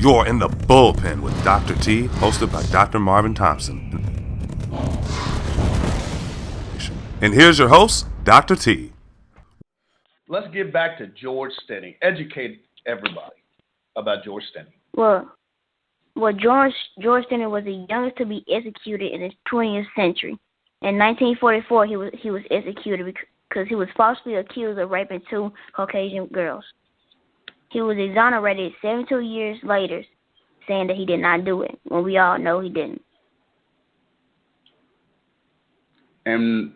You're in the bullpen with Dr. T, hosted by Dr. Marvin Thompson. And here's your host, Dr. T. Let's get back to George Stinney. Educate everybody about George Stinney. Well, George Stinney was the youngest to be executed in the 20th century. In 1944, he was executed because he was falsely accused of raping two Caucasian girls. He was exonerated 72 years later, saying that he did not do it, when we all know he didn't. And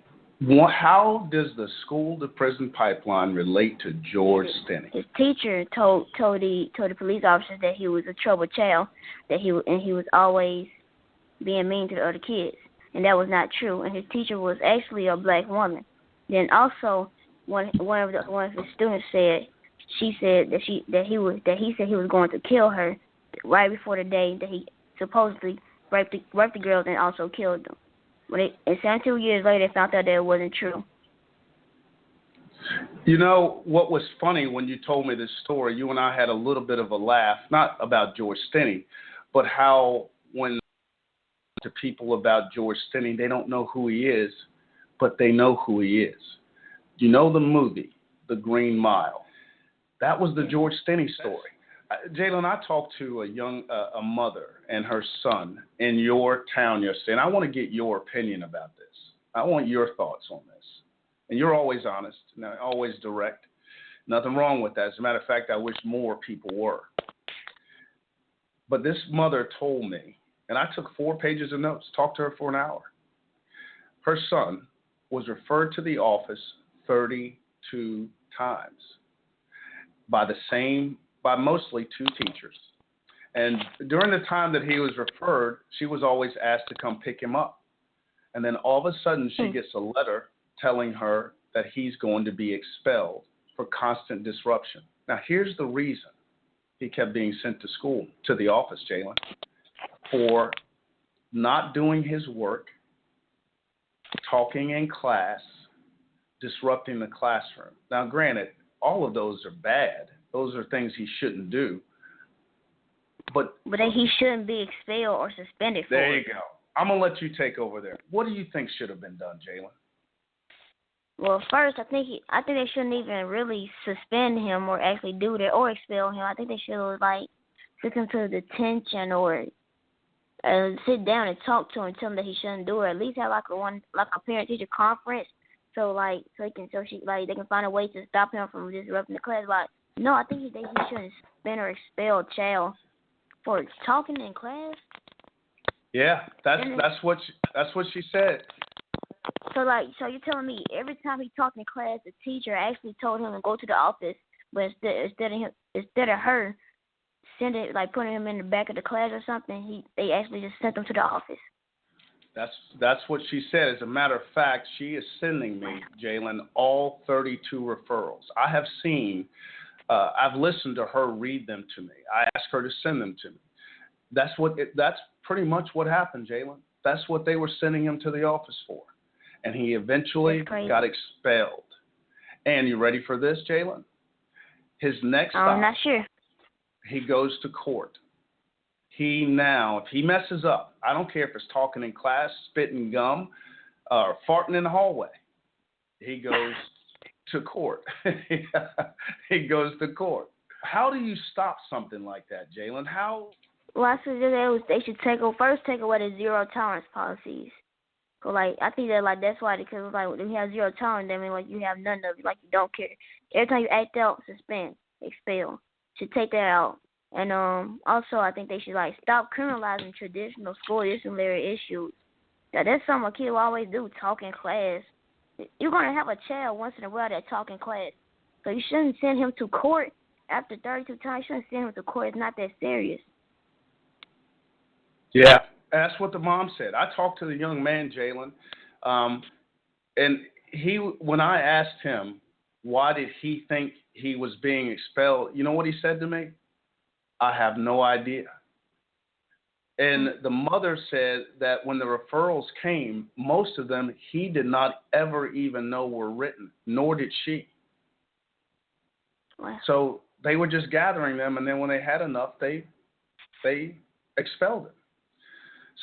how does the school-to-prison pipeline relate to George Stinney? His teacher told the police officers that he was a troubled child, that he was always being mean to the other kids, and that was not true. And his teacher was actually a black woman. Then also, one of his students said, he said he was going to kill her right before the day that he supposedly raped the girls and also killed them. And 72 years later, they found out that it wasn't true. You know, what was funny when you told me this story, you and I had a little bit of a laugh, not about George Stinney, but how when to people about George Stinney, they don't know who he is, but they know who he is. You know the movie, The Green Mile? That was the George Stinney story. Jalen, I talked to a mother and her son in your town yesterday, and I want to get your opinion about this. I want your thoughts on this. And you're always honest, and always direct. Nothing wrong with that. As a matter of fact, I wish more people were. But this mother told me, and I took 4 pages of notes, talked to her for an hour. Her son was referred to the office 32 times by mostly 2 teachers. And during the time that he was referred, she was always asked to come pick him up. And then all of a sudden she gets a letter telling her that he's going to be expelled for constant disruption. Now, here's the reason he kept being sent to school, to the office, Jalen, for not doing his work, talking in class, disrupting the classroom. Now, granted, all of those are bad. Those are things he shouldn't do. But he shouldn't be expelled or suspended for it. There you go. I'm going to let you take over there. What do you think should have been done, Jalen? Well, first, I think they shouldn't even really suspend him or actually do that or expel him. I think they should have, took him to detention or sit down and talk to him and tell him that he shouldn't do it. At least have a parent-teacher conference so they can find a way to stop him from disrupting the class. No, I think he shouldn't suspend or expel a child for talking in class. Yeah, that's what she said. So you're telling me every time he talked in class, the teacher actually told him to go to the office, but instead of her putting him in the back of the class or something, they actually just sent him to the office. That's what she said. As a matter of fact, she is sending me, Jalen, all 32 referrals. I have seen. I've listened to her read them to me. I asked her to send them to me. That's pretty much what happened, Jalen. That's what they were sending him to the office for. And he eventually got expelled. And you ready for this, Jalen? His next stop. I'm not sure. He goes to court. If he messes up, I don't care if it's talking in class, spitting gum, or farting in the hallway, he goes to court. He goes to court. How do you stop something like that, Jalen? How? Well, I suggest they should take away the zero tolerance policies. So I think that that's why, because when you have zero tolerance, I mean you have none of it, you don't care. Every time you act out, suspend, expel. Should take that out. And also I think they should stop criminalizing traditional school disciplinary issues. That's something a kid will always do, talk in class. You're going to have a child once in a while that talk in class. So you shouldn't send him to court after 32 times. You shouldn't send him to court. It's not that serious. Yeah, that's what the mom said. I talked to the young man, Jalen, and when I asked him why did he think he was being expelled, you know what he said to me? I have no idea. And the mother said that when the referrals came, most of them he did not ever even know were written, nor did she. Wow. So they were just gathering them, and then when they had enough, they they expelled him.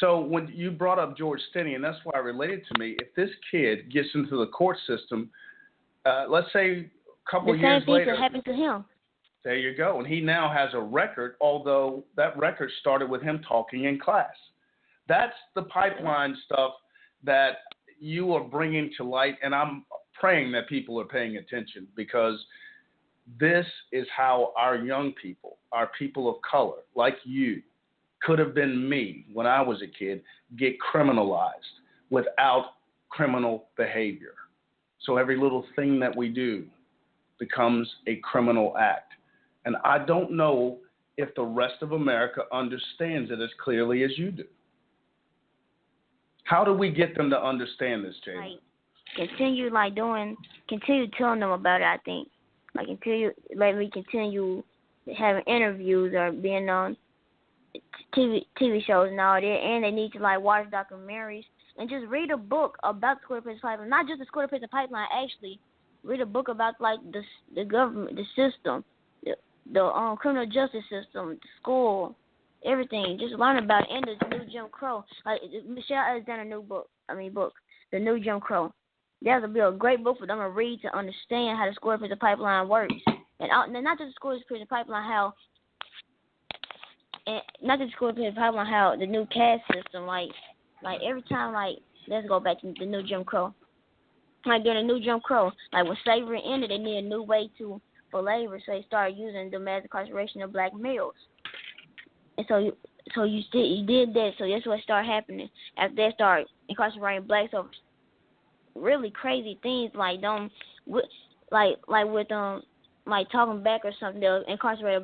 So when you brought up George Stinney, and that's why it related to me, if this kid gets into the court system, let's say a couple of years later. The same thing could happen to him. There you go. And he now has a record, although that record started with him talking in class. That's the pipeline stuff that you are bringing to light, and I'm praying that people are paying attention, because this is how our young people, our people of color, like you, could have been me when I was a kid, get criminalized without criminal behavior. So every little thing that we do becomes a criminal act. And I don't know if the rest of America understands it as clearly as you do. How do we get them to understand this, Jalen? Like, continue telling them about it, I think. Like, let me continue having interviews or being on TV shows and all that, and they need to, like, watch documentaries and just read a book about the Square Prison Pipeline. Not just the Square Prison Pipeline, actually. Read a book about, like, the government, the system, the criminal justice system, the school, everything. Just learn about it, and the new Jim Crow. Like, Michelle Alexander book, The New Jim Crow. That would be a great book for them to read to understand how the Square Prison Pipeline works. And not just the Square Prison Pipeline, how the new caste system, like every time, like, let's go back to the new Jim Crow. Like, during the new Jim Crow, like, when slavery ended, they needed a new way for labor, so they started using the mass incarceration of black males. And so you did that, so that's what started happening. After they started incarcerating blacks over really crazy things, like them, like talking back or something, they'll incarcerate a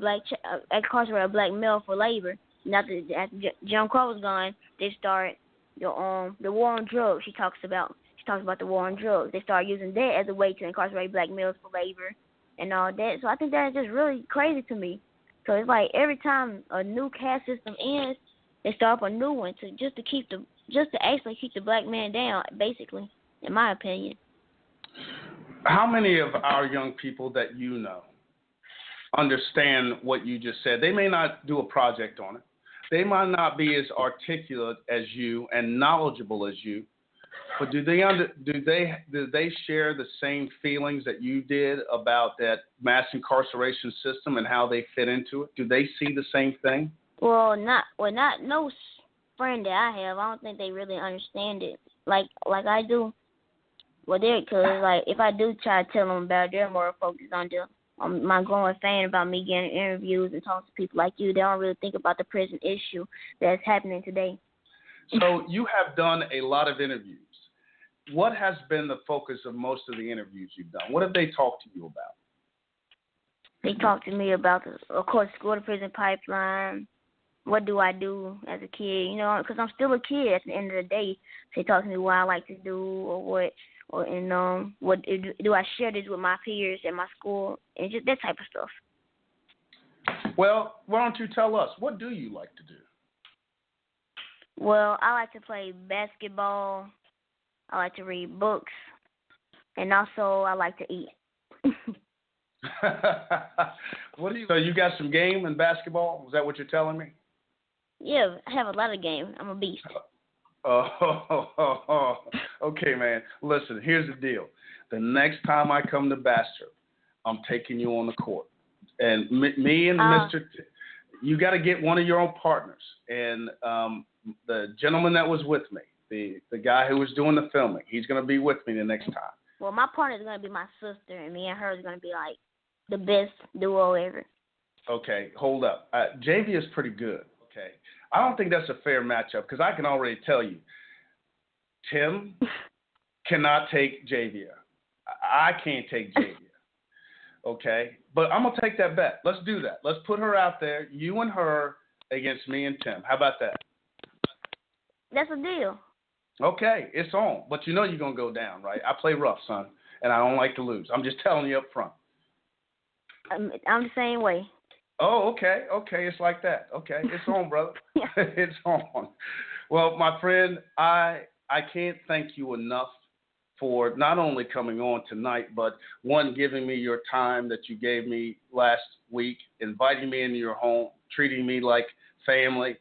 black male for labor. And after Jim Crow was gone, they started the war on drugs. She talks about the war on drugs. They started using that as a way to incarcerate black males for labor and all that. So I think that is just really crazy to me. So it's like every time a new caste system ends, they start up a new one to actually keep the black man down, basically, in my opinion. How many of our young people that you know understand what you just said? They may not do a project on it. They might not be as articulate as you and knowledgeable as you, but do they share the same feelings that you did about that mass incarceration system and how they fit into it? Do they see the same thing? Well, not no friend that I have. I don't think they really understand it like I do. Well, because like if I do try to tell them about it, they're more focused on my growing fan about me getting interviews and talking to people like you. They don't really think about the prison issue that's happening today. So you have done a lot of interviews. What has been the focus of most of the interviews you've done? What have they talked to you about? They talked to me about, of course, School to Prison Pipeline. What do I do as a kid? You know, because I'm still a kid at the end of the day. They talk to me what I like to do or what do I share this with my peers at my school and just that type of stuff. Well, why don't you tell us, what do you like to do? Well, I like to play basketball. I like to read books. And also, I like to eat. So you got some game in basketball? Is that what you're telling me? Yeah, I have a lot of game. I'm a beast. Okay, man. Listen, here's the deal. The next time I come to Bastrop, I'm taking you on the court. And me and Mr. You got to get one of your own partners. And the gentleman that was with me, the guy who was doing the filming, he's going to be with me the next time. Well, my partner is going to be my sister, and me and her is going to be like the best duo ever. Okay, hold up. JV is pretty good. Okay, I don't think that's a fair matchup because I can already tell you, Tim cannot take Javia. I can't take Javia. Okay, but I'm gonna take that bet. Let's do that. Let's put her out there, you and her against me and Tim. How about that? That's a deal. Okay, it's on. But you know you're gonna go down, right? I play rough, son, and I don't like to lose. I'm just telling you up front. I'm the same way. Oh, okay. It's like that. Okay, it's on, brother. It's on. Well, my friend, I can't thank you enough for not only coming on tonight, but one, giving me your time that you gave me last week, inviting me into your home, treating me like family.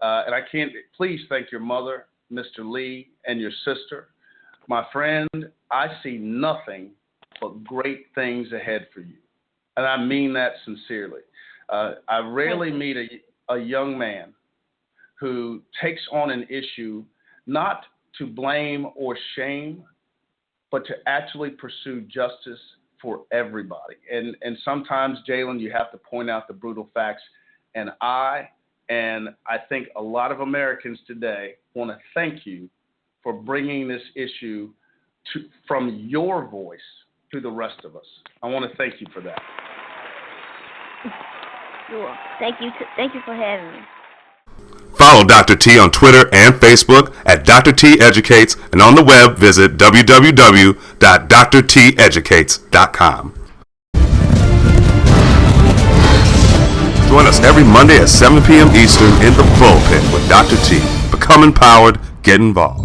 And I can't, please thank your mother, Mr. Lee, and your sister. My friend, I see nothing but great things ahead for you. And I mean that sincerely. I rarely meet a young man who takes on an issue not to blame or shame, but to actually pursue justice for everybody. And sometimes, Jalen, you have to point out the brutal facts. And I think a lot of Americans today want to thank you for bringing this issue from your voice to the rest of us. I want to thank you for that. Sure. Thank you for having me. Follow Dr. T on Twitter and Facebook at Dr. T Educates, and on the web visit www.drteducates.com. Join us every Monday at 7 p.m. Eastern in the Bullpen with Dr. T. Become empowered, get involved.